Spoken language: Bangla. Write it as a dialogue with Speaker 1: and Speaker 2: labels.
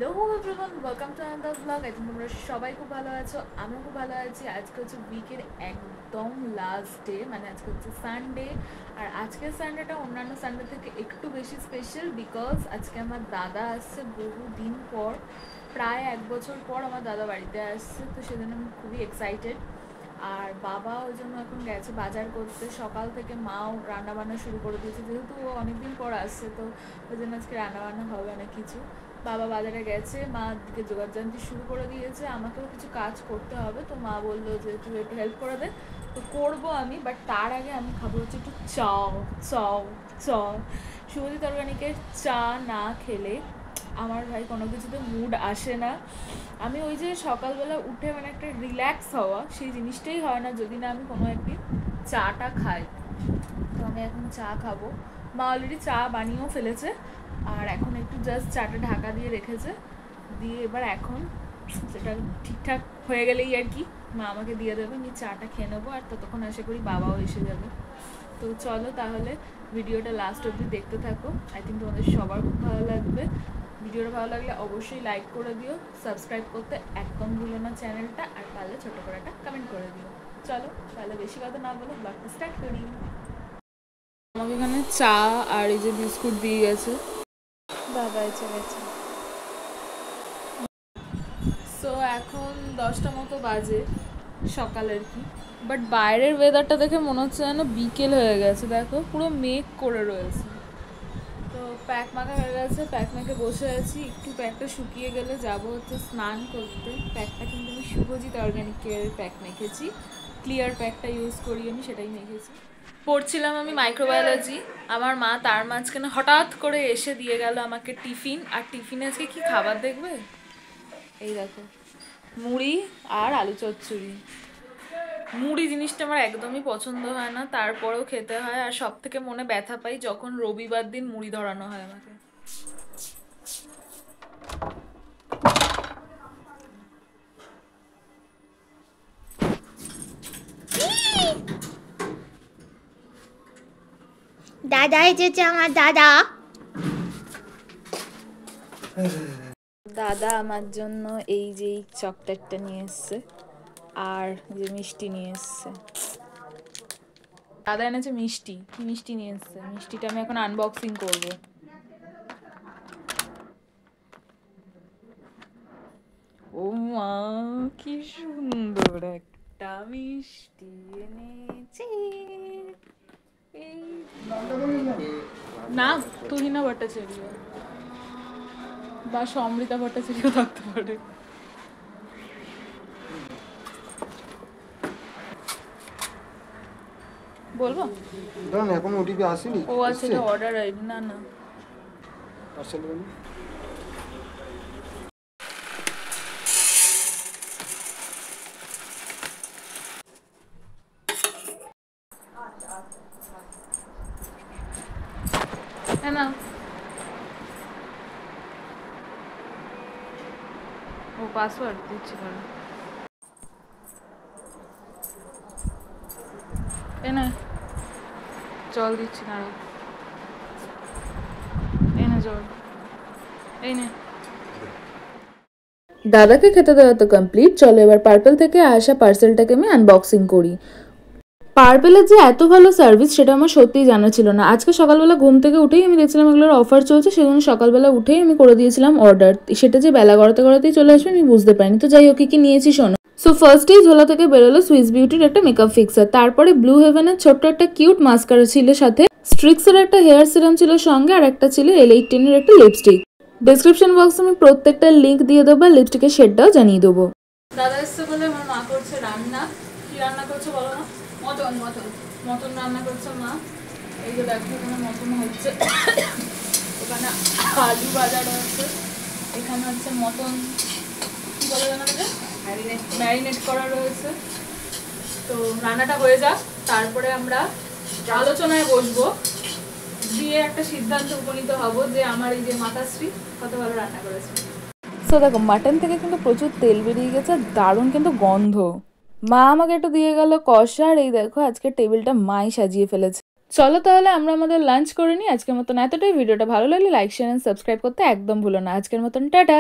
Speaker 1: Hello everyone, welcome to another blog. I think তোমরা সবাই খুব ভালো আছো, আমিও খুব ভালো আছি। আজকে হচ্ছে উইকের একদম লাস্ট ডে, মানে আজকে হচ্ছে সানডে। আর আজকের সানডেটা অন্যান্য সানডে থেকে একটু বেশি স্পেশাল, বিকজ আজকে আমার দাদা আসছে বহুদিন পর, প্রায় 1 বছর পর আমার দাদা বাড়িতে আসছে। তো সেজন্য আমি খুবই এক্সাইটেড। আর বাবা ওই জন্য এখন গেছে বাজার করতে, সকাল থেকে মাও রান্নাবান্না শুরু করে দিয়েছে, যেহেতু ও অনেকদিন পর আসছে, তো ওই জন্য আজকে রান্নাবান্না হবে অনেক কিছু। বাবা বাজারে গেছে, মা দিকে জোগাড়যন্ত্র শুরু করে দিয়েছে, আমাকেও কিছু কাজ করতে হবে। তো মা বললো যে তুই একটু হেল্প করে দে, তো করবো আমি। বাট তার আগে আমি খাবো হচ্ছে একটু চাও চাও চাও। শুভজিৎ অর্গানিকের চা না খেলে আমার ভাই কোনো কিছুতে মুড আসে না। আমি ওই যে সকালবেলা উঠে মানে একটা রিল্যাক্স হওয়া, সেই জিনিসটাই হয় না যদি না আমি কোনো একদিন চাটা খাই। তো আমি এখন চা খাবো। মা অলরেডি চা বানিয়েও ফেলেছে, আর এখন একটু জাস্ট চাটা ঢাকা দিয়ে রেখেছে, দিয়ে এবার এখন সেটা ঠিকঠাক হয়ে গেলেই আর কি মা আমাকে দিয়ে দেবে, আমি চাটা খেয়ে নেবো। আর ততক্ষণ আশা করি বাবাও এসে যাবে। তো চলো তাহলে ভিডিওটা লাস্ট অবধি দেখতে থাকো। আই থিঙ্ক তোমাদের সবার খুব ভালো লাগবে। ভিডিওটা ভালো লাগলে অবশ্যই লাইক করে দিও, সাবস্ক্রাইব করতে একদম ভুলো না চ্যানেলটা, আর পারলে ছোটো করে একটা কমেন্ট করে দিও। চলো তাহলে বেশি কথা না বলে ব্লগটা স্টার্ট করি। আমাকে এখানে চা আর এই যে বিস্কুট দিয়ে গেছে, দাদা এসে গেছে। সো এখন 10টা মতো বাজে সকালের কি, বাট বাইরের ওয়েদারটা দেখে মনে হচ্ছে যেন বিকেল হয়ে গেছে। দেখো পুরো মেঘ করে রয়েছে। তো প্যাক মাখা হয়ে গেছে, প্যাক মেখে বসে আছি। একটু প্যাকটা শুকিয়ে গেলে যাবো হচ্ছে স্নান করতে। প্যাকটা কিন্তু আমি শুভজিৎ অর্গানিকের প্যাক মেখেছি, ক্লিয়ার প্যাকটা ইউজ করি আমি, সেটাই মেখেছি। পড়ছিলাম আমি মাইক্রোবায়োলজি। আমার মা তার মাঝখানে হঠাৎ করে এসে দিয়ে গেল আমাকে টিফিন। আর টিফিনে আজকে কী খাবার দেখবে, এই দেখো, মুড়ি আর আলু চচ্চড়ি। মুড়ি জিনিসটা আমার একদমই পছন্দ হয় না, তারপরেও খেতে হয়। আর সব থেকে মনে ব্যথা পাই যখন রবিবার দিন মুড়ি ধরানো হয় আমাকে।
Speaker 2: দাদা এসেছে, আমার দাদা।
Speaker 1: দাদা আমার জন্য এই যে চকলেটটা নিয়ে এসছে, আর যে মিষ্টি নিয়ে এসছে। দাদা এনেছে মিষ্টি। কি মিষ্টি নিয়ে এসছে, মিষ্টিটা আমি এখন আনবক্সিং করবো। ও মা, কি সুন্দর একটা মিষ্টি এনেছে। এই না, তুহিনা ভট্টাচার্য বা সমৃতা ভট্টাচার্য থাকতে পারে। বলবো
Speaker 3: দাঁড়ান, এখন ওটিপি আসেনি।
Speaker 1: ও আচ্ছা, এটা অর্ডার আইডি। না না,
Speaker 3: পার্সেল মানে
Speaker 1: না, ও পাসওয়ার্ড দিচ্ছি কারণ এ না, জল দিচ্ছি না, এই না জল, এই নে। দাদাকে খেতে দেওয়া তো কমপ্লিট, চলো এবার পার্পল থেকে আসা পার্সেলটাকে আমি আনবক্সিং করি। পার্পেলের যে এত ভালো সার্ভিস সেটা আমার সত্যিই জানা ছিল না। আজকে সকালবেলা ঘুম থেকে উঠেই আমি দেখছিলাম এগুলোর অফার চলছে, সেজন্য সকালবেলা উঠেই আমি করে দিয়েছিলাম অর্ডার। সেটা যে বেলা গড়াতে গড়াতেই চলে আসবে আমি বুঝতে পারিনি। তো যাই হোক, কি নিয়েছি শোনো। সো ফার্স্টেই ঝোলা থেকে বেরোলো সুইস বিউটির একটা মেকআপ ফিক্সার, তারপরে ব্লু হেভেনের ছোট্ট একটা কিউট মাস্কারা ছিল, সাথে স্ট্রিক্সের একটা হেয়ার সিরাম ছিল সঙ্গে, আর একটা ছিল L18-এর একটা লিপস্টিক। ডেসক্রিপশন বক্সে আমি প্রত্যেকটা লিঙ্ক দিয়ে দেবো, আর লিপস্টিকের শেডটাও জানিয়ে দেবো। দাদা এসছে বলে আমার মা করছে রান্না। কি রান্না করছে বলো না? মটন মটন মটন রান্না করছে মা। এই যে দেখো, এখানে মটন হচ্ছে, ওখানে আলু ভাজা রয়েছে, এখানে হচ্ছে মটন কি বলে জানা যে ম্যারিনেট করা রয়েছে। তো রান্নাটা হয়ে যাক, তারপরে আমরা আলোচনায় বসবো, দিয়ে একটা সিদ্ধান্তে উপনীত হব যে আমার এই যে মাতাশ্রী কত ভালো রান্না করেছে। সো দেখো, মাটন থেকে কিন্তু প্রচুর তেল বেরিয়ে গেছে, দারুণ কিন্তু গন্ধ। মা আমাকে একটু দিয়ে গেল কষা, আর এই দেখো আজকে টেবিলটা মাই সাজিয়ে ফেলেছে। চলো তাহলে আমরা আমাদের লাঞ্চ করে নিই। আজকের মতন এতটাই। ভিডিওটা ভালো লাগলে লাইক, শেয়ার এন্ড সাবস্ক্রাইব করতে একদম ভুলো না। আজকের মতন টাটা।